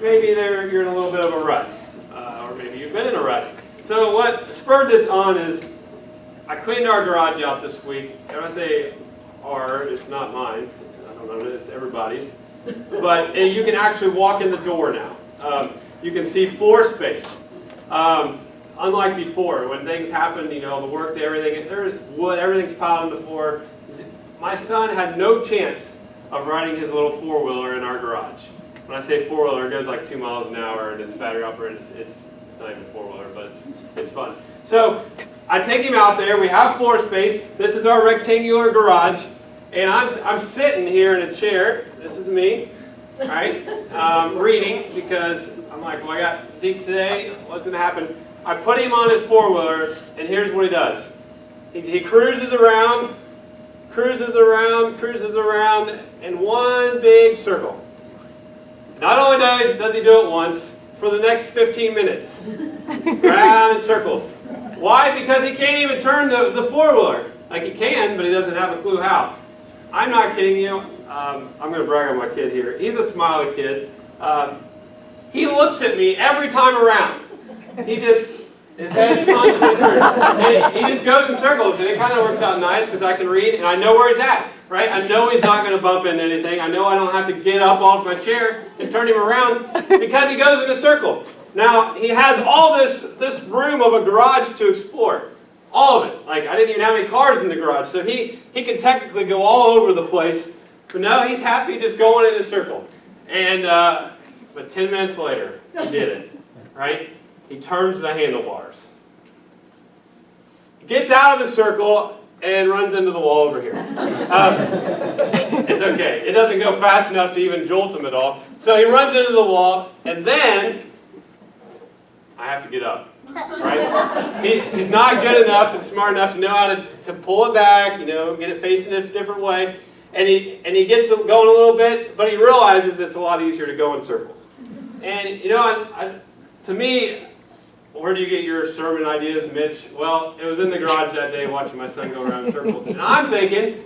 maybe you're in a little bit of a rut, or maybe you've been in a rut. So what spurred this on is I cleaned our garage out this week. And when I say our, it's not mine. I don't know, it's everybody's. But you can actually walk in the door now. You can see floor space. Unlike before, when things happened, the work, everything, there's wood, everything's piled on the floor. My son had no chance of riding his little four-wheeler in our garage. When I say four-wheeler, it goes like 2 miles an hour, and it's battery operated. It's not even a four-wheeler, but it's fun. So I take him out there. We have floor space. This is our rectangular garage, and I'm sitting here in a chair. This is me, right? Reading, because I'm like, well, I got Zeke today. What's going to happen? I put him on his four-wheeler, and here's what he does. He cruises around in one big circle. Not only does he do it once, for the next 15 minutes. Round in circles. Why? Because he can't even turn the four-wheeler. Like he can, but he doesn't have a clue how. I'm not kidding you. I'm going to brag on my kid here. He's a smiley kid. He looks at me every time around. His head's constantly turned. And he just goes in circles, and it kind of works out nice because I can read, and I know where he's at, right? I know he's not going to bump into anything. I know I don't have to get up off my chair and turn him around because he goes in a circle. Now, he has all this room of a garage to explore. All of it. Like, I didn't even have any cars in the garage, so he could technically go all over the place. But no, he's happy just going in a circle. And, but 10 minutes later, he did it, right? He turns the handlebars. He gets out of the circle and runs into the wall over here. It's okay. It doesn't go fast enough to even jolt him at all. So he runs into the wall, and then I have to get up. Right? He's not good enough and smart enough to know how to pull it back, get it facing a different way. And he gets it going a little bit, but he realizes it's a lot easier to go in circles. And, to me, where do you get your sermon ideas, Mitch? Well, it was in the garage that day watching my son go around in circles. And I'm thinking,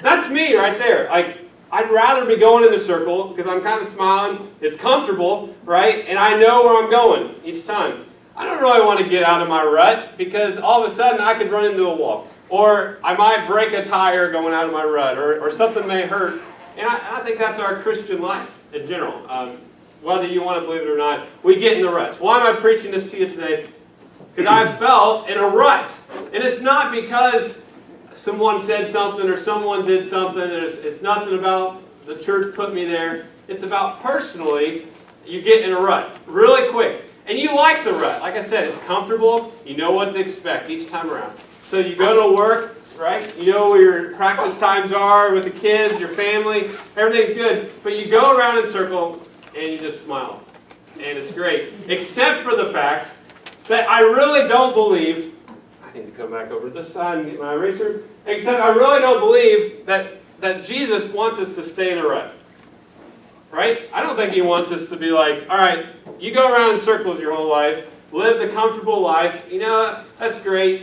that's me right there. Like, I'd rather be going in a circle because I'm kind of smiling. It's comfortable, right? And I know where I'm going each time. I don't really want to get out of my rut because all of a sudden I could run into a wall. Or I might break a tire going out of my rut. Or something may hurt. And I think that's our Christian life in general. Whether you want to believe it or not, we get in the ruts. Why am I preaching this to you today? Because I fell in a rut. And it's not because someone said something or someone did something. It's nothing about the church put me there. It's about personally, you get in a rut really quick. And you like the rut. Like I said, it's comfortable. You know what to expect each time around. So you go to work, right? You know where your practice times are with the kids, your family. Everything's good. But you go around in a circle and you just smile. And it's great. Except for the fact that I really don't believe, I need to come back over to this side and get my eraser, except I really don't believe that Jesus wants us to stay in a rut. Right? I don't think he wants us to be like, all right, you go around in circles your whole life, live the comfortable life, that's great.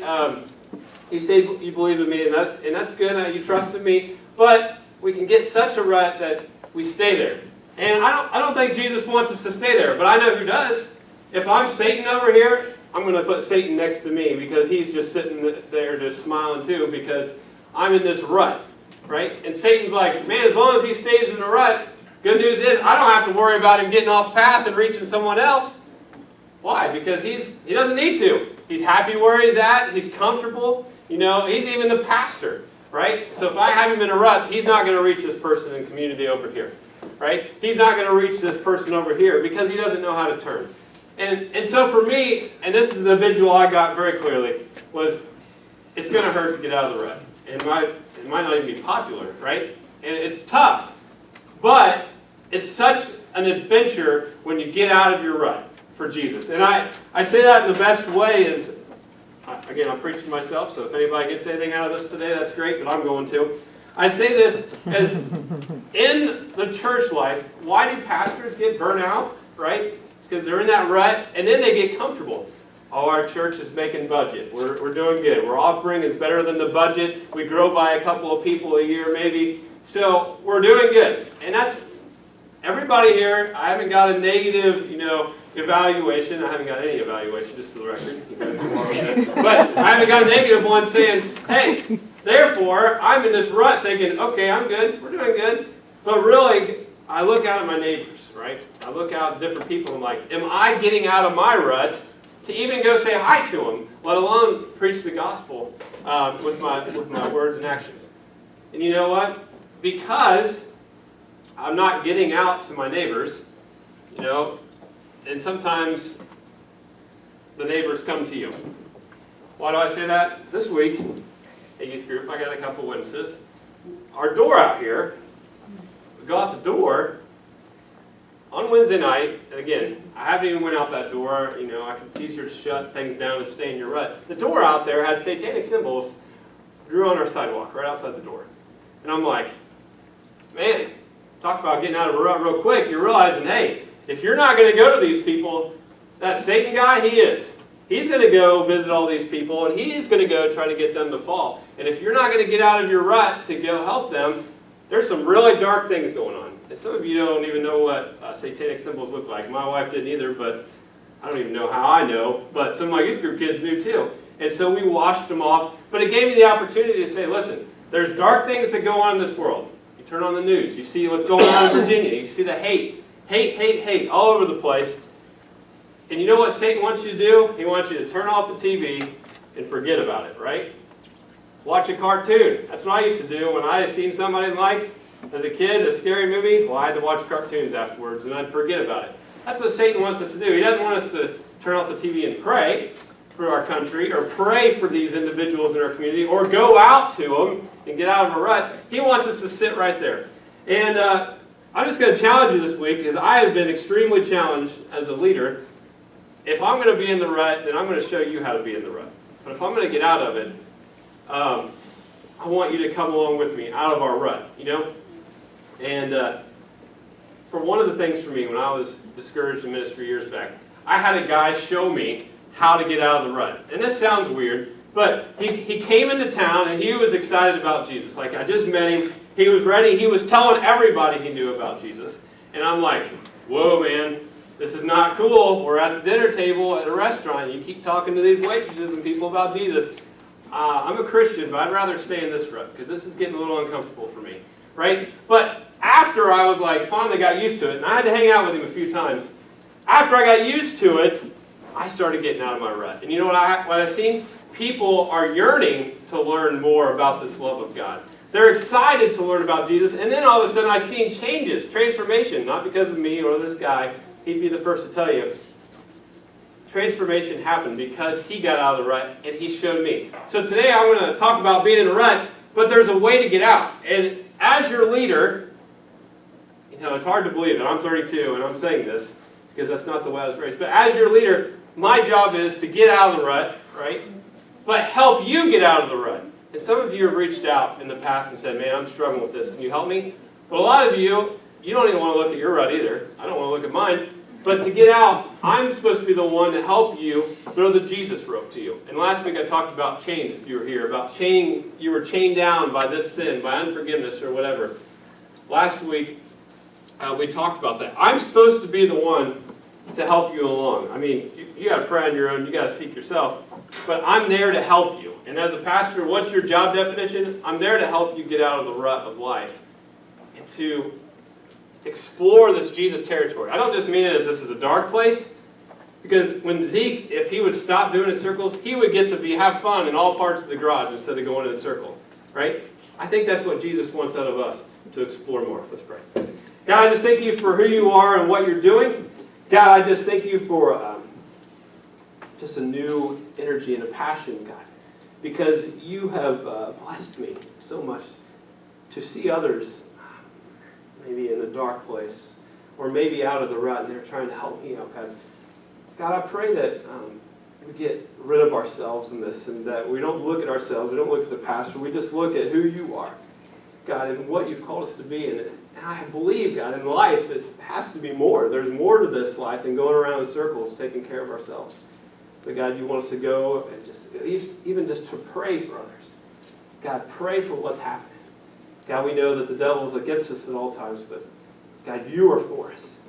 You say you believe in me, and that's good, you trust in me, but we can get such a rut that we stay there. And I don't think Jesus wants us to stay there, but I know who does. If I'm Satan over here, I'm going to put Satan next to me because he's just sitting there just smiling too because I'm in this rut, right? And Satan's like, man, as long as he stays in the rut, good news is I don't have to worry about him getting off path and reaching someone else. Why? Because he doesn't need to. He's happy where he's at. He's comfortable. He's even the pastor, right? So if I have him in a rut, he's not going to reach this person in community over here. Right? He's not going to reach this person over here because he doesn't know how to turn. And so for me, and this is the visual I got very clearly, was it's going to hurt to get out of the rut. And it might not even be popular, right? And it's tough. But it's such an adventure when you get out of your rut for Jesus. And I say that in the best way is, again, I'm preaching to myself, so if anybody gets anything out of this today, that's great, but I'm going to. I say this as in the church life, why do pastors get burnt out, right? It's because they're in that rut, and then they get comfortable. Oh, our church is making budget. We're doing good. We're offering is better than the budget. We grow by a couple of people a year maybe. So we're doing good. And everybody here, I haven't got a negative, evaluation. I haven't got any evaluation, just for the record. You guys are welcome. But I haven't got a negative one saying, hey, therefore, I'm in this rut thinking, okay, I'm good, we're doing good. But really, I look out at my neighbors, right? I look out at different people and like, am I getting out of my rut to even go say hi to them, let alone preach the gospel with my words and actions? And you know what? Because I'm not getting out to my neighbors, and sometimes the neighbors come to you. Why do I say that? This week, a youth group, I got a couple witnesses. Our door out here, we go out the door on Wednesday night, and again, I haven't even went out that door. I can teach you to shut things down and stay in your rut. The door out there had satanic symbols drew on our sidewalk, right outside the door. And I'm like, man, talk about getting out of a rut real quick. You're realizing, hey, if you're not going to go to these people, that Satan guy, he is. He's going to go visit all these people, and he's going to go try to get them to fall. And if you're not going to get out of your rut to go help them, there's some really dark things going on. And some of you don't even know what satanic symbols look like. My wife didn't either, but I don't even know how I know. But some of my youth group kids knew too. And so we washed them off. But it gave me the opportunity to say, listen, there's dark things that go on in this world. You turn on the news, you see what's going on in Virginia, you see the hate all over the place. And you know what Satan wants you to do? He wants you to turn off the TV and forget about it, right? Watch a cartoon. That's what I used to do when I had seen somebody like, as a kid, a scary movie. Well, I had to watch cartoons afterwards, and I'd forget about it. That's what Satan wants us to do. He doesn't want us to turn off the TV and pray for our country, or pray for these individuals in our community, or go out to them and get out of a rut. He wants us to sit right there. And I'm just going to challenge you this week, because I have been extremely challenged as a leader. If I'm going to be in the rut, then I'm going to show you how to be in the rut. But if I'm going to get out of it, I want you to come along with me out of our rut, And for one of the things for me, when I was discouraged in ministry years back, I had a guy show me how to get out of the rut. And this sounds weird, but he came into town and he was excited about Jesus. Like, I just met him. He was ready. He was telling everybody he knew about Jesus. And I'm like, whoa, man, this is not cool. We're at the dinner table at a restaurant. And you keep talking to these waitresses and people about Jesus. I'm a Christian, but I'd rather stay in this rut because this is getting a little uncomfortable for me, right? But after I was like, finally got used to it, and I had to hang out with him a few times. After I got used to it, I started getting out of my rut. And you know what I've seen? People are yearning to learn more about this love of God. They're excited to learn about Jesus, and then all of a sudden I've seen changes, transformation, not because of me or this guy. He'd be the first to tell you. Transformation happened because he got out of the rut and he showed me. So today I'm going to talk about being in a rut, but there's a way to get out. And as your leader, it's hard to believe that I'm 32 and I'm saying this because that's not the way I was raised. But as your leader, my job is to get out of the rut, right? But help you get out of the rut. And some of you have reached out in the past and said, man, I'm struggling with this. Can you help me? But a lot of you don't even want to look at your rut either. I don't want to look at mine. But to get out, I'm supposed to be the one to help you throw the Jesus rope to you. And last week I talked about chains, if you were here, about you were chained down by this sin, by unforgiveness or whatever. Last week we talked about that. I'm supposed to be the one to help you along. I mean, you got to pray on your own, you got to seek yourself. But I'm there to help you. And as a pastor, what's your job definition? I'm there to help you get out of the rut of life and to explore this Jesus territory. I don't just mean it as this is a dark place, because when Zeke, if he would stop doing his circles, he would get to have fun in all parts of the garage instead of going in a circle, right? I think that's what Jesus wants out of us, to explore more. Let's pray. God, I just thank you for who you are and what you're doing. God, I just thank you for just a new energy and a passion, God, because you have blessed me so much to see others maybe in a dark place, or maybe out of the rut, and they're trying to help me out, God. God, I pray that we get rid of ourselves in this, and that we don't look at ourselves, we don't look at the pastor, we just look at who you are, God, and what you've called us to be. And I believe, God, in life, it has to be more. There's more to this life than going around in circles, taking care of ourselves. But God, you want us to go and just, even just to pray for others. God, pray for what's happening. God, we know that the devil is against us at all times, but God, you are for us,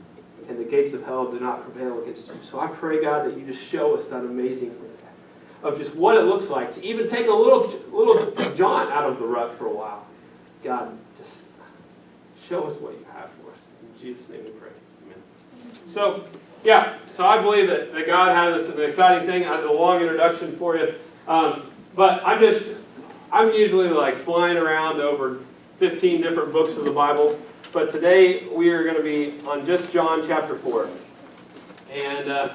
and the gates of hell do not prevail against you. So I pray, God, that you just show us that amazing thing of just what it looks like to even take a little John out of the rut for a while. God, just show us what you have for us. In Jesus' name we pray. Amen. So, yeah, so I believe that God has an exciting thing. As a long introduction for you. But I'm usually like flying around over 15 different books of the Bible. But today we are going to be on just John chapter 4. And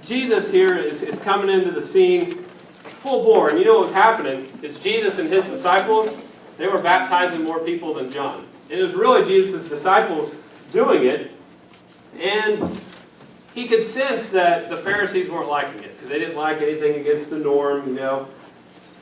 Jesus here is coming into the scene full bore. And you know what's happening is Jesus and his disciples, they were baptizing more people than John. And it was really Jesus' disciples doing it. And he could sense that the Pharisees weren't liking it because they didn't like anything against the norm, you know.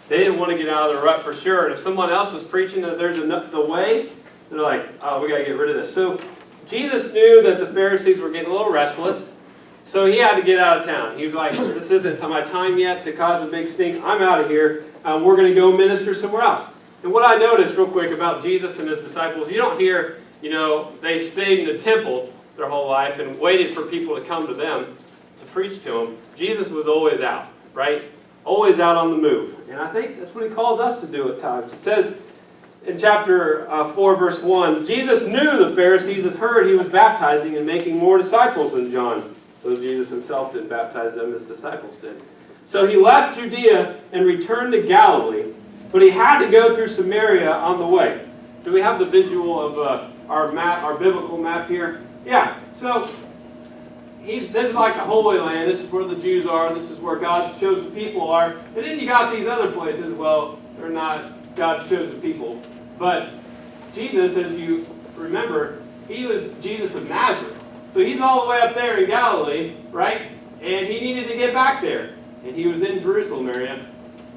They didn't want to get out of the rut for sure. And if someone else was preaching that there's the way, they're like, oh, we got to get rid of this. So Jesus knew that the Pharisees were getting a little restless. So he had to get out of town. He was like, this isn't my time yet to cause a big stink. I'm out of here. We're going to go minister somewhere else. And what I noticed real quick about Jesus and his disciples, you don't hear, you know, they stayed in the temple their whole life and waited for people to come to them to preach to them. Jesus was always out, right? Always out on the move. And I think that's what he calls us to do at times. It says in chapter 4, verse 1, Jesus knew the Pharisees had heard he was baptizing and making more disciples than John. Though Jesus himself didn't baptize them, his disciples did. So he left Judea and returned to Galilee, but he had to go through Samaria on the way. Do we have the visual of our map, our biblical map here? Yeah, so this is like the Holy Land. This is where the Jews are. This is where God's chosen people are. And then you got these other places. Well, they're not God's chosen people. But Jesus, as you remember, he was Jesus of Nazareth. So he's all the way up there in Galilee, right? And he needed to get back there. And he was in Jerusalem area.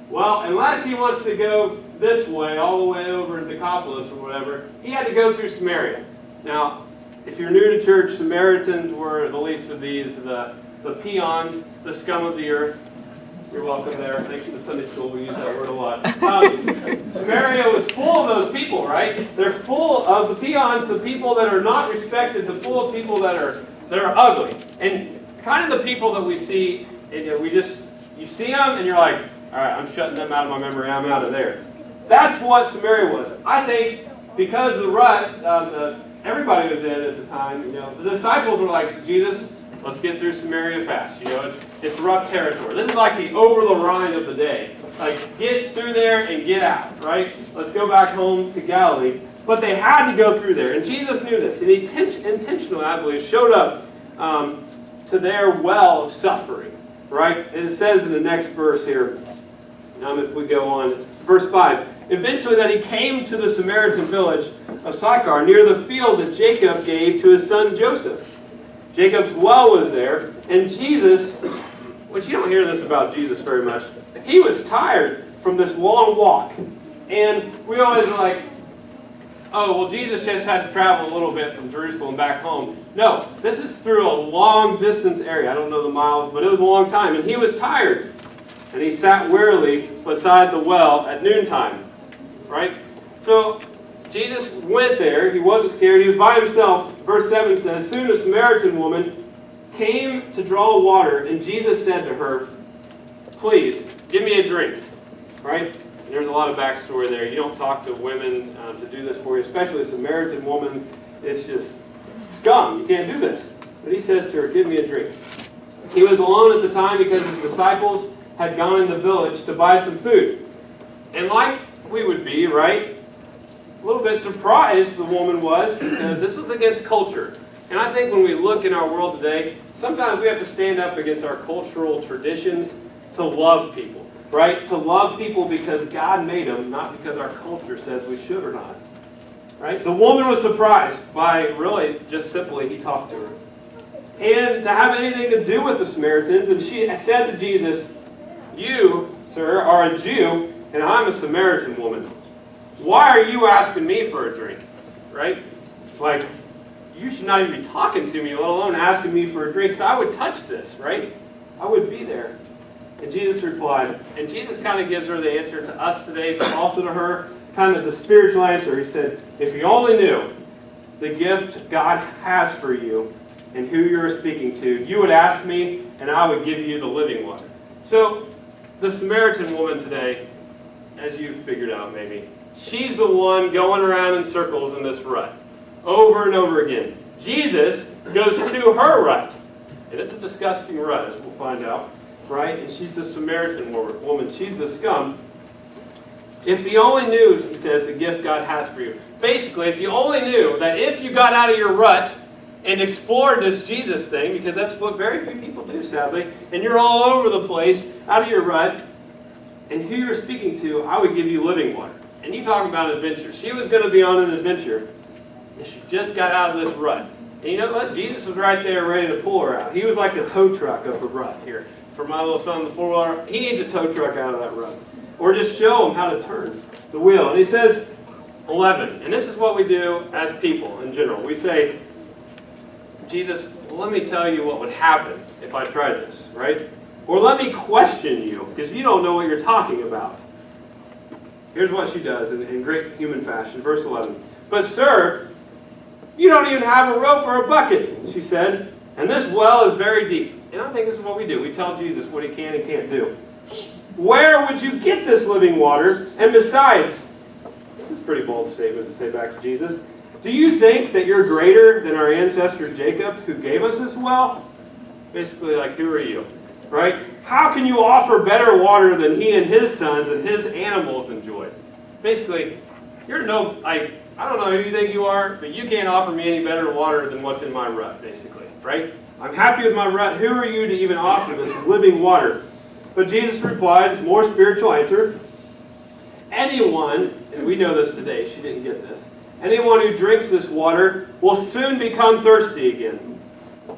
Well, unless he wants to go this way, all the way over in Decapolis or whatever, he had to go through Samaria. Now, if you're new to church, Samaritans were the least of these, the peons, the scum of the earth. You're welcome there. Thanks to Sunday school, we use that word a lot. Samaria was full of those people, right? They're full of the peons, the people that are not respected, the full of people that are ugly. And kind of the people that we see, and you see them and you're like, all right, I'm shutting them out of my memory, I'm out of there. That's what Samaria was. I think because the rut, everybody was in at the time, you know, the disciples were like, Jesus, let's get through Samaria fast. You know, it's rough territory. This is like the over the Rhine of the day. Like, get through there and get out, right? Let's go back home to Galilee. But they had to go through there. And Jesus knew this. And he intentionally, I believe, showed up to their well of suffering, right? And it says in the next verse here, if we go on, verse 5, eventually that he came to the Samaritan village of Sychar, near the field that Jacob gave to his son Joseph. Jacob's well was there, and Jesus, which you don't hear this about Jesus very much, he was tired from this long walk. And we always are like, oh, well, Jesus just had to travel a little bit from Jerusalem back home. No, this is through a long distance area. I don't know the miles, but it was a long time. And he was tired. And he sat wearily beside the well at noontime. Right? So Jesus went there. He wasn't scared. He was by himself. Verse 7 says, soon a Samaritan woman came to draw water, and Jesus said to her, please, give me a drink. Right? And there's a lot of backstory there. You don't talk to women to do this for you, especially a Samaritan woman. It's just scum. You can't do this. But he says to her, give me a drink. He was alone at the time because his disciples had gone in the village to buy some food. And like we would be, right? A little bit surprised the woman was, because this was against culture. And I think when we look in our world today, sometimes we have to stand up against our cultural traditions to love people, right? To love people because God made them, not because our culture says we should or not. Right? The woman was surprised by really just simply he talked to her. And to have anything to do with the Samaritans, and she said to Jesus, you, sir, are a Jew, and I'm a Samaritan woman. Why are you asking me for a drink? Right? Like, you should not even be talking to me, let alone asking me for a drink. So I would touch this, right? I would be there. And Jesus replied, and Jesus kind of gives her the answer to us today, but also to her, kind of the spiritual answer. He said, if you only knew the gift God has for you and who you're speaking to, you would ask me, and I would give you the living water. So, the Samaritan woman today, as you've figured out maybe, she's the one going around in circles in this rut, over and over again. Jesus goes to her rut, and it's a disgusting rut, as we'll find out, right? And she's the Samaritan woman. She's the scum. If you only knew, he says, the gift God has for you. Basically, if you only knew that if you got out of your rut and explored this Jesus thing, because that's what very few people do, sadly, and you're all over the place, out of your rut, and who you're speaking to, I would give you living water. And you talk about adventure. She was going to be on an adventure, and she just got out of this rut. And you know what? Jesus was right there ready to pull her out. He was like the tow truck of the rut here. For my little son, the 4-wheeler, he needs a tow truck out of that rut. Or just show him how to turn the wheel. And he says, 11. And this is what we do as people in general. We say, Jesus, let me tell you what would happen if I tried this, right? Or let me question you, because you don't know what you're talking about. Here's what she does in great human fashion. Verse 11. But sir, you don't even have a rope or a bucket, she said, and this well is very deep. And I think this is what we do. We tell Jesus what he can and can't do. Where would you get this living water? And besides, this is a pretty bold statement to say back to Jesus. Do you think that you're greater than our ancestor Jacob, who gave us this well? Basically, like, who are you? Right? How can you offer better water than he and his sons and his animals enjoyed? Basically, you're no, like, I don't know who you think you are, but you can't offer me any better water than what's in my rut, basically. Right? I'm happy with my rut. Who are you to even offer this living water? But Jesus replied, it's a more spiritual answer. Anyone, and we know this today, she didn't get this. Anyone who drinks this water will soon become thirsty again.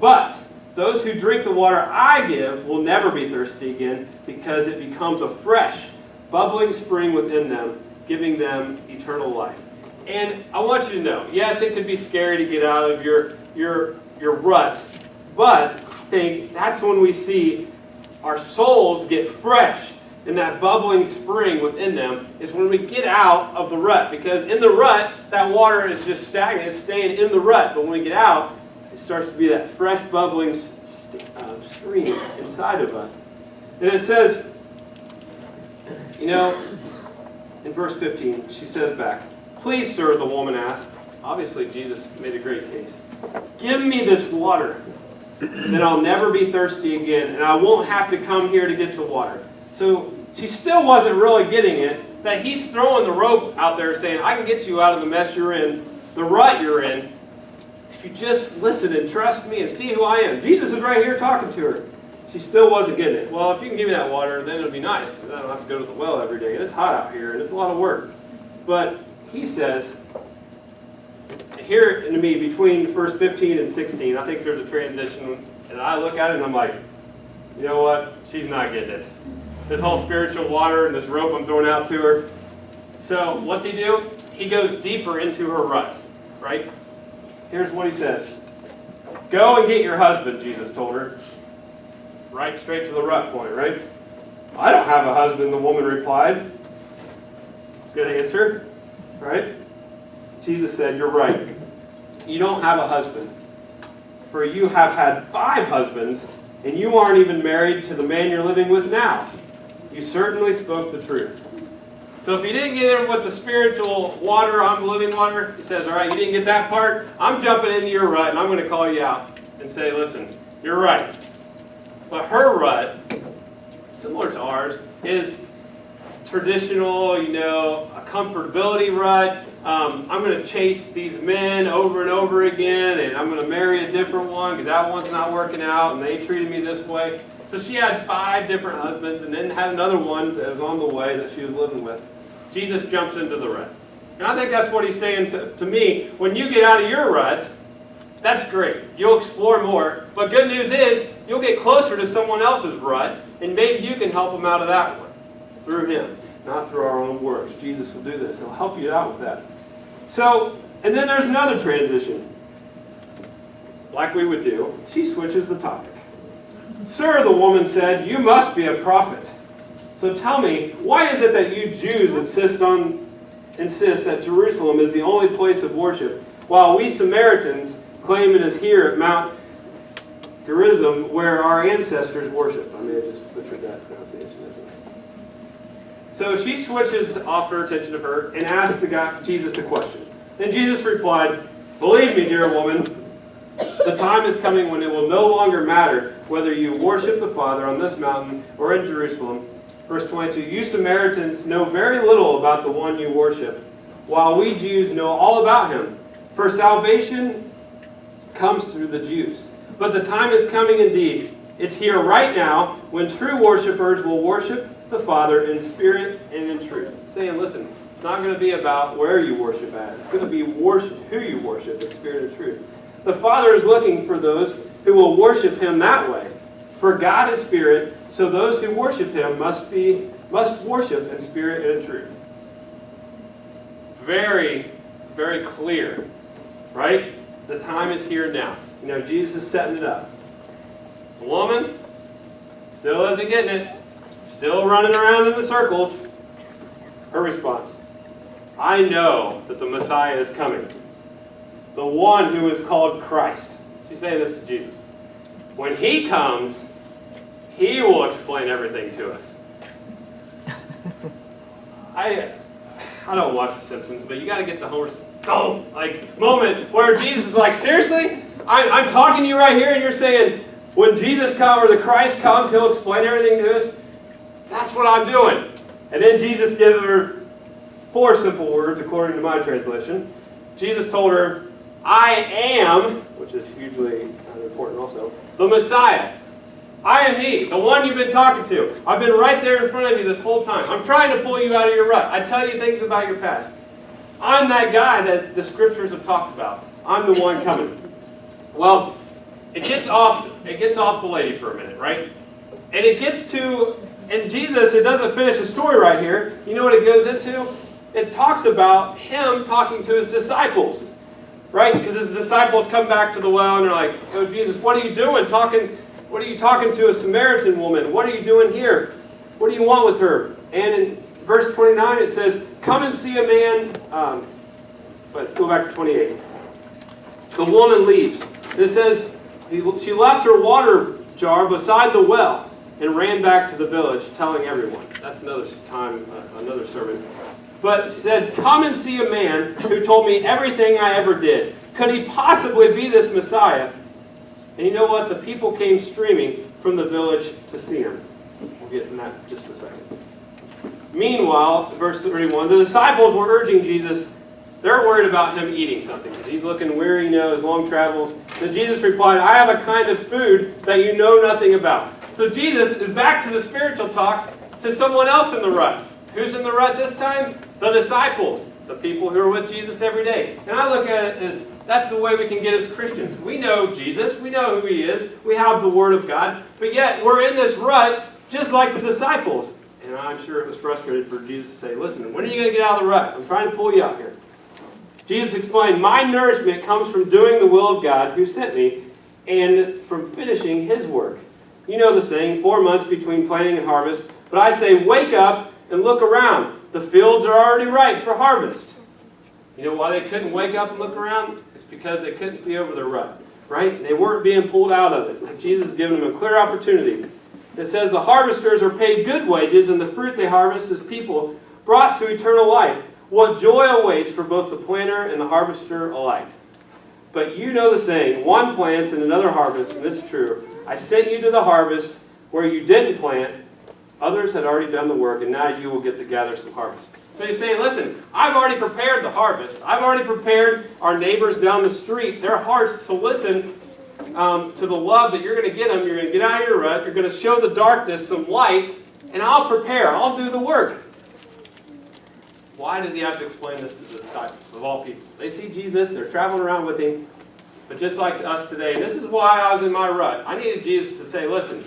But those who drink the water I give will never be thirsty again, because it becomes a fresh, bubbling spring within them, giving them eternal life. And I want you to know, yes, it could be scary to get out of your rut, but I think that's when we see our souls get fresh, and that bubbling spring within them is when we get out of the rut. Because in the rut, that water is just stagnant, it's staying in the rut. But when we get out, it starts to be that fresh, bubbling stream inside of us. And it says, you know, in verse 15, she says back, please, sir, the woman asked. Obviously, Jesus made a great case. Give me this water, then I'll never be thirsty again, and I won't have to come here to get the water. So she still wasn't really getting it, that he's throwing the rope out there saying, I can get you out of the mess you're in, the rut you're in, if you just listen and trust me and see who I am. Jesus is right here talking to her. She still wasn't getting it. Well, if you can give me that water, then it'll be nice, because I don't have to go to the well every day. And it's hot out here, and it's a lot of work. But he says, here to me, between verse 15 and 16, I think there's a transition, and I look at it and I'm like, you know what? She's not getting it. This whole spiritual water and this rope I'm throwing out to her. So what's he do? He goes deeper into her rut, right? Here's what he says. Go and get your husband, Jesus told her. Right straight to the rut point, right? I don't have a husband, the woman replied. Good answer, right? Jesus said, you're right. You don't have a husband, for you have had 5 husbands, and you aren't even married to the man you're living with now. You certainly spoke the truth. So if you didn't get it with the spiritual water, I'm the living water, he says, all right, you didn't get that part, I'm jumping into your rut, and I'm going to call you out and say, listen, you're right. But her rut, similar to ours, is traditional, you know, a comfortability rut. I'm going to chase these men over and over again, and I'm going to marry a different one because that one's not working out, and they treated me this way. So she had 5 different husbands, and then had another one that was on the way that she was living with. Jesus jumps into the rut. And I think that's what he's saying to me. When you get out of your rut, that's great. You'll explore more. But good news is, you'll get closer to someone else's rut, and maybe you can help them out of that one through him, not through our own works. Jesus will do this. He'll help you out with that. So, and then there's another transition. Like we would do, she switches the topic. Sir, the woman said, you must be a prophet. So tell me, why is it that you Jews insist that Jerusalem is the only place of worship, while we Samaritans claim it is here at Mount Gerizim where our ancestors worship. I may have just butchered that pronunciation. So she switches off her attention to her and asks Jesus a question. And Jesus replied, "Believe me, dear woman, the time is coming when it will no longer matter whether you worship the Father on this mountain or in Jerusalem." Verse 22, "You Samaritans know very little about the one you worship, while we Jews know all about him. For salvation comes through the Jews. But the time is coming indeed. It's here right now when true worshipers will worship the Father in spirit and in truth." Saying, listen, it's not going to be about where you worship at. It's going to be who you worship in spirit and truth. The Father is looking for those who will worship him that way. For God is spirit, so those who worship him must worship in spirit and in truth. Very, very clear, right? The time is here now. You know, Jesus is setting it up. The woman still isn't getting it. Still running around in the circles. Her response, "I know that the Messiah is coming. The one who is called Christ." She's saying this to Jesus. "When he comes, he will explain everything to us." I don't watch The Simpsons, but you got to get the Homer moment where Jesus is like, "Seriously? I'm talking to you right here, and you're saying when Jesus comes or the Christ comes, he'll explain everything to us? That's what I'm doing." And then Jesus gives her 4 simple words, according to my translation. Jesus told her, "I am," which is hugely important also, "the Messiah. I am he, the one you've been talking to. I've been right there in front of you this whole time. I'm trying to pull you out of your rut. I tell you things about your past. I'm that guy that the scriptures have talked about. I'm the one coming." Well, it gets off the lady for a minute, right? And it gets to, and Jesus, it doesn't finish the story right here. You know what it goes into? It talks about him talking to his disciples, right? Because his disciples come back to the well and they're like, "Oh, Jesus, what are you doing what are you talking to a Samaritan woman? What are you doing here? What do you want with her?" And in verse 29 it says, "Come and see a man," let's go back to 28. The woman leaves. And it says, she left her water jar beside the well and ran back to the village, telling everyone. That's another sermon. But she said, "Come and see a man who told me everything I ever did. Could he possibly be this Messiah?" And you know what? The people came streaming from the village to see him. We'll get in that in just a second. Meanwhile, verse 31, the disciples were urging Jesus. They're worried about him eating something. He's looking weary, his long travels. Then Jesus replied, "I have a kind of food that you know nothing about." So Jesus is back to the spiritual talk to someone else in the rut. Who's in the rut this time? The disciples, the people who are with Jesus every day. And I look at it as that's the way we can get as Christians. We know Jesus. We know who he is. We have the Word of God. But yet we're in this rut just like the disciples. And I'm sure it was frustrating for Jesus to say, "Listen, when are you going to get out of the rut? I'm trying to pull you out here." Jesus explained, "My nourishment comes from doing the will of God who sent me and from finishing his work. You know the saying, 4 months between planting and harvest. But I say, wake up and look around. The fields are already ripe for harvest." You know why they couldn't wake up and look around? It's because they couldn't see over their rut, right? They weren't being pulled out of it. Like Jesus giving them a clear opportunity. It says, "The harvesters are paid good wages, and the fruit they harvest is people brought to eternal life. What joy awaits for both the planter and the harvester alike. But you know the saying, one plants and another harvests, and it's true. I sent you to the harvest where you didn't plant. Others had already done the work, and now you will get to gather some harvest." So he's saying, listen, I've already prepared the harvest. I've already prepared our neighbors down the street, their hearts to listen to the love that you're going to get them. You're going to get out of your rut. You're going to show the darkness some light, and I'll prepare. I'll do the work. Why does he have to explain this to the disciples, of all people? They see Jesus, they're traveling around with him, but just like us today, and this is why I was in my rut. I needed Jesus to say, listen,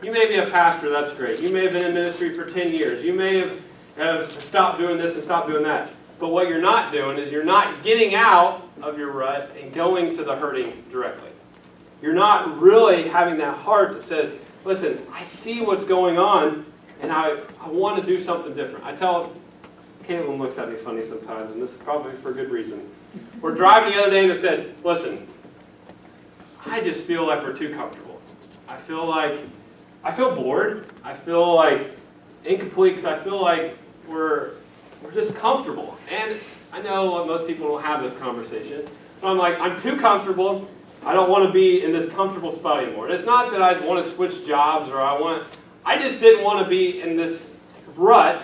you may be a pastor, that's great. You may have been in ministry for 10 years. You may have stopped doing this and stopped doing that. But what you're not doing is you're not getting out of your rut and going to the hurting directly. You're not really having that heart that says, listen, I see what's going on, and I want to do something different. I tell Caitlin looks at me funny sometimes, and this is probably for good reason. were driving the other day and they said, listen, I just feel like we're too comfortable. I feel bored. I feel like incomplete because I feel like we're just comfortable. And I know most people don't have this conversation. But I'm like, I'm too comfortable. I don't want to be in this comfortable spot anymore. And it's not that I want to switch jobs or I just didn't want to be in this rut.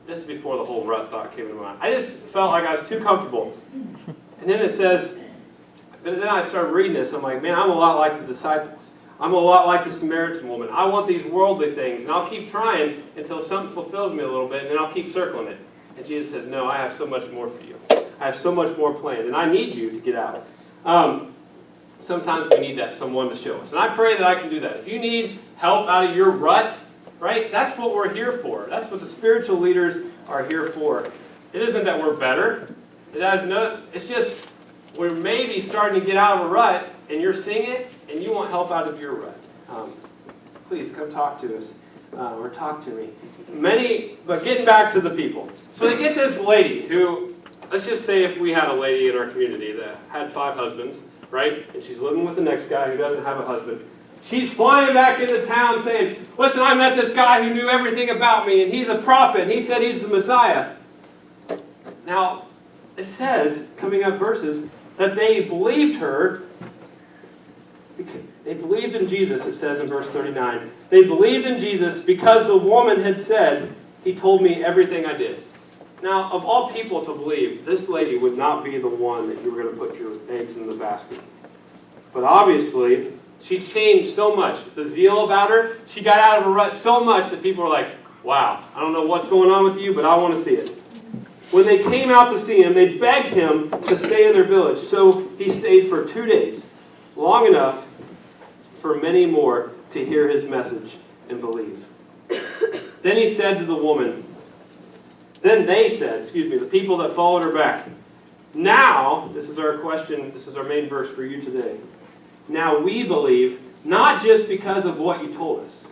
This is before the whole rut thought came into mind. I just felt like I was too comfortable. And then it says, but then I started reading this. I'm like, man, I'm a lot like the disciples. I'm a lot like the Samaritan woman. I want these worldly things, and I'll keep trying until something fulfills me a little bit, and then I'll keep circling it. And Jesus says, no, I have so much more for you. I have so much more planned, and I need you to get out. Sometimes we need that someone to show us. And I pray that I can do that. If you need help out of your rut, right, that's what we're here for. That's what the spiritual leaders are here for. It isn't that we're better. It's just we're maybe starting to get out of a rut, and you're seeing it, and you want help out of your rut. Please come talk to us, or talk to me. But getting back to the people. So they get this lady who, let's just say if we had a lady in our community that had 5 husbands, right? And she's living with the next guy who doesn't have a husband. She's flying back into town saying, listen, I met this guy who knew everything about me, and he's a prophet, and he said he's the Messiah. Now, it says, coming up verses, that they believed her, because they believed in Jesus, it says in verse 39. They believed in Jesus because the woman had said, he told me everything I did. Now, of all people to believe, this lady would not be the one that you were going to put your eggs in the basket. But obviously, she changed so much. The zeal about her, she got out of a rut so much that people were like, wow, I don't know what's going on with you, but I want to see it. When they came out to see him, they begged him to stay in their village. So he stayed for 2 days, long enough for many more to hear his message and believe. Then he said to the woman, then they said, the people that followed her back, now, this is our question, this is our main verse for you today. Now we believe, not just because of what you told us,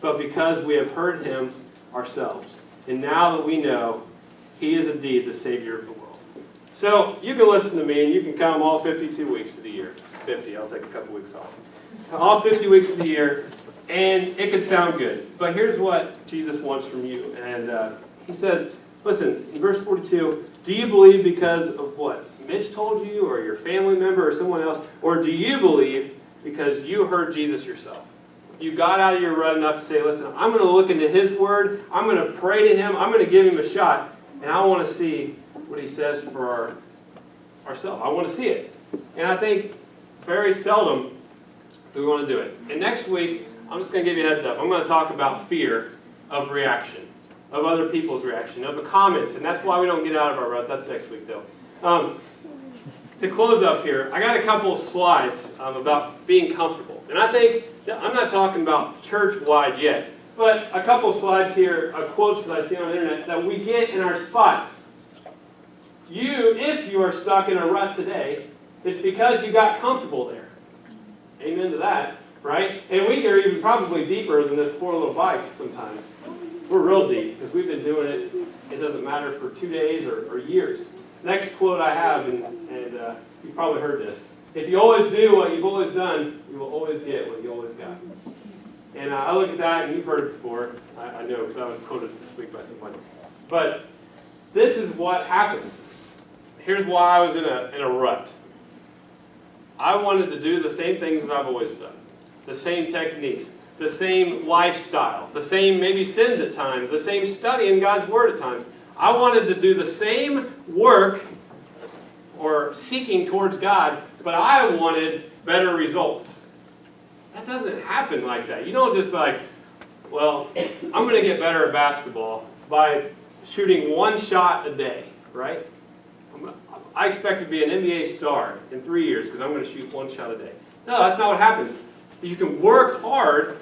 but because we have heard him ourselves. And now that we know, he is indeed the Savior of the world. So you can listen to me and you can count all 52 weeks of the year. 50, I'll take a couple weeks off. All 50 weeks of the year, and it could sound good. But here's what Jesus wants from you. And he says, listen, in verse 42, do you believe because of what Mitch told you or your family member or someone else? Or do you believe because you heard Jesus yourself? You got out of your rut enough to say, listen, I'm going to look into his word. I'm going to pray to him. I'm going to give him a shot. And I want to see what he says for ourselves. I want to see it. And I think very seldom do we want to do it. And next week, I'm just going to give you a heads up. I'm going to talk about fear of reaction, of other people's reaction, of the comments. And that's why we don't get out of our rut. That's next week, though. To close up here, I got a couple of slides about being comfortable. And I think, I'm not talking about church-wide yet, but a couple of slides here, quotes that I see on the internet that we get in our spot. If you are stuck in a rut today, it's because you got comfortable there. Amen to that, right? And we are even probably deeper than this poor little bike sometimes. We're real deep because we've been doing it, it doesn't matter, for 2 days or years. Next quote I have, and you've probably heard this. If you always do what you've always done, you will always get what you always got. And I look at that, and you've heard it before. I know because I was quoted this week by someone. But this is what happens. Here's why I was in a rut. I wanted to do the same things that I've always done. The same techniques. The same lifestyle. The same maybe sins at times. The same study in God's Word at times. I wanted to do the same work or seeking towards God, but I wanted better results. That doesn't happen like that. You don't just like, well, I'm going to get better at basketball by shooting one shot a day, right? I expect to be an NBA star in 3 years because I'm going to shoot one shot a day. No, that's not what happens. You can work hard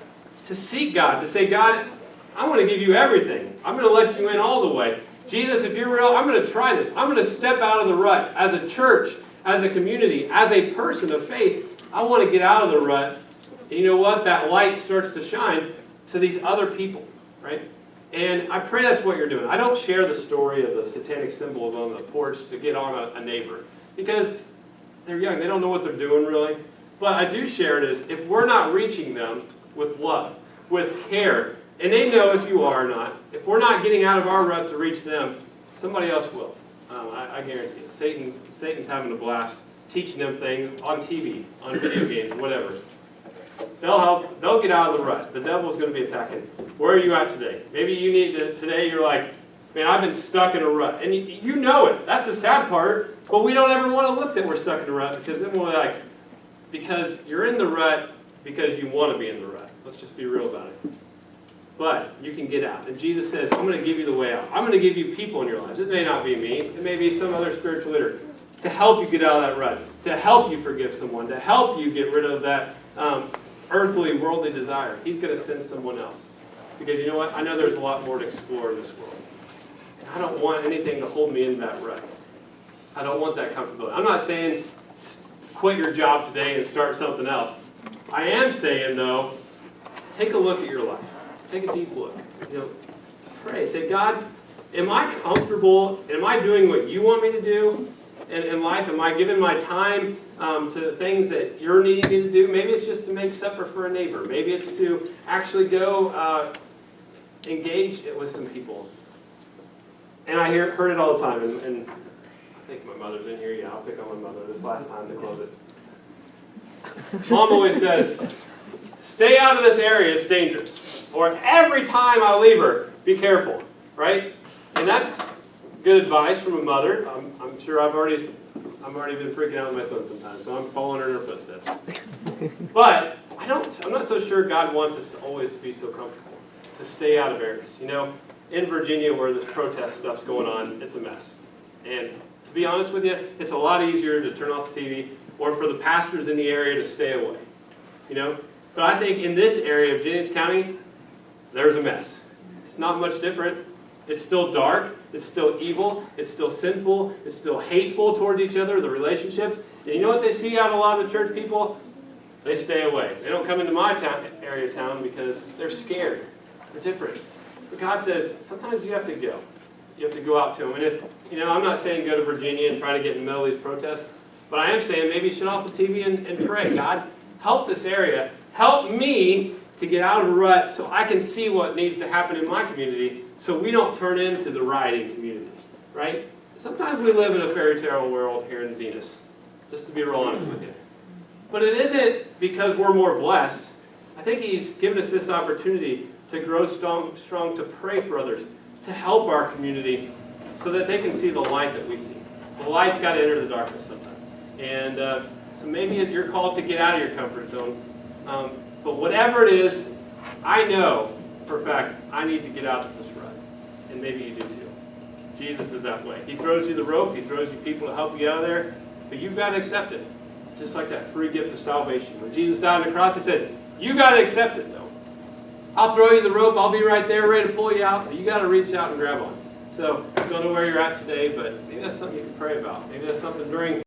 to seek God, to say, God, I want to give you everything. I'm going to let you in all the way. Jesus, if you're real, I'm going to try this. I'm going to step out of the rut as a church, as a community, as a person of faith. I want to get out of the rut. And you know what? That light starts to shine to these other people, right? And I pray that's what you're doing. I don't share the story of the satanic symbols on the porch to get on a neighbor, because they're young. They don't know what they're doing, really. But I do share it as if we're not reaching them with love, with care, and they know if you are or not, if we're not getting out of our rut to reach them, somebody else will. I guarantee it. Satan's having a blast teaching them things on TV, on video games, whatever. They'll get out of the rut. The devil's going to be attacking. Where are you at today? Maybe you need to, today you're like, man, I've been stuck in a rut. And you know it. That's the sad part. But we don't ever want to look that we're stuck in a rut, because then we're like, because you're in the rut because you want to be in the rut. Let's just be real about it. But you can get out. And Jesus says, I'm going to give you the way out. I'm going to give you people in your lives. It may not be me. It may be some other spiritual leader to help you get out of that rut, to help you forgive someone, to help you get rid of that earthly, worldly desire. He's going to send someone else. Because you know what? I know there's a lot more to explore in this world. And I don't want anything to hold me in that rut. I don't want that comfortability. I'm not saying quit your job today and start something else. I am saying, though, take a look at your life. Take a deep look. Pray. Say, God, am I comfortable? Am I doing what you want me to do in life? Am I giving my time to things that you're needing me to do? Maybe it's just to make supper for a neighbor. Maybe it's to actually go engage with some people. And I heard it all the time. And I think my mother's in here. Yeah, I'll pick on my mother this last time to close it. Mom always says, stay out of this area, it's dangerous. Or every time I leave her, be careful, right? And that's good advice from a mother. I'm sure I've already been freaking out with my son sometimes, so I'm following her in her footsteps. But I'm not so sure God wants us to always be so comfortable, to stay out of areas. In Virginia where this protest stuff's going on, it's a mess. And to be honest with you, it's a lot easier to turn off the TV or for the pastors in the area to stay away. But I think in this area of Jennings County, there's a mess. It's not much different. It's still dark. It's still evil. It's still sinful. It's still hateful towards each other, the relationships. And you know what they see out of a lot of the church people? They stay away. They don't come into my area of town because they're scared. They're different. But God says, sometimes you have to go. You have to go out to them. And if, I'm not saying go to Virginia and try to get in the middle of these protests, but I am saying maybe shut off the TV and pray. God, help this area. Help me to get out of a rut so I can see what needs to happen in my community so we don't turn into the rioting community, right? Sometimes we live in a fairy tale world here in Zenas, just to be real honest with you. But it isn't because we're more blessed. I think He's given us this opportunity to grow strong to pray for others, to help our community so that they can see the light that we see. The light's got to enter the darkness sometime. And so maybe you're called to get out of your comfort zone. But whatever it is, I know for a fact I need to get out of this rut. And maybe you do too. Jesus is that way. He throws you the rope. He throws you people to help you out of there. But you've got to accept it. Just like that free gift of salvation. When Jesus died on the cross, He said, you got to accept it though. I'll throw you the rope. I'll be right there ready to pull you out. But you got to reach out and grab on. So I don't know where you're at today, but maybe that's something you can pray about. Maybe that's something during